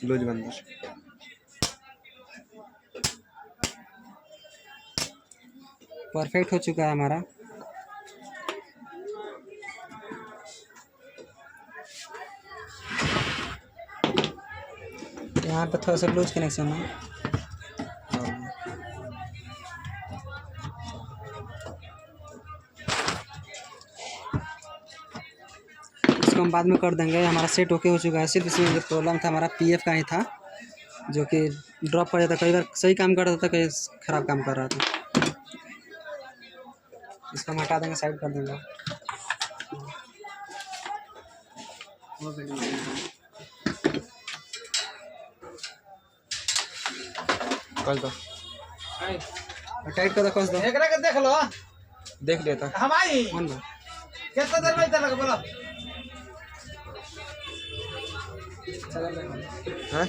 Loose बंदर perfect हो चुका है हमारा। यहाँ पे थोड़ा सा लूज कनेक्शन है। इसको हम बाद में कर देंगे। हमारा सेट ओके हो चुका है। सिर्फ इसमें जो प्रॉब्लम था हमारा पीएफ का ही था, जो कि ड्रॉप कर जाता, कई बार सही काम कर रहा था, कई खराब काम कर रहा था। इसको हम हटा देंगे, साइड कर देंगे। कस दो, टाइट कर दो, कस दो। एकरा के देख लो, देख लेता हमारी ऑन दो। कितना देर में चलेगा बोलो। चला है।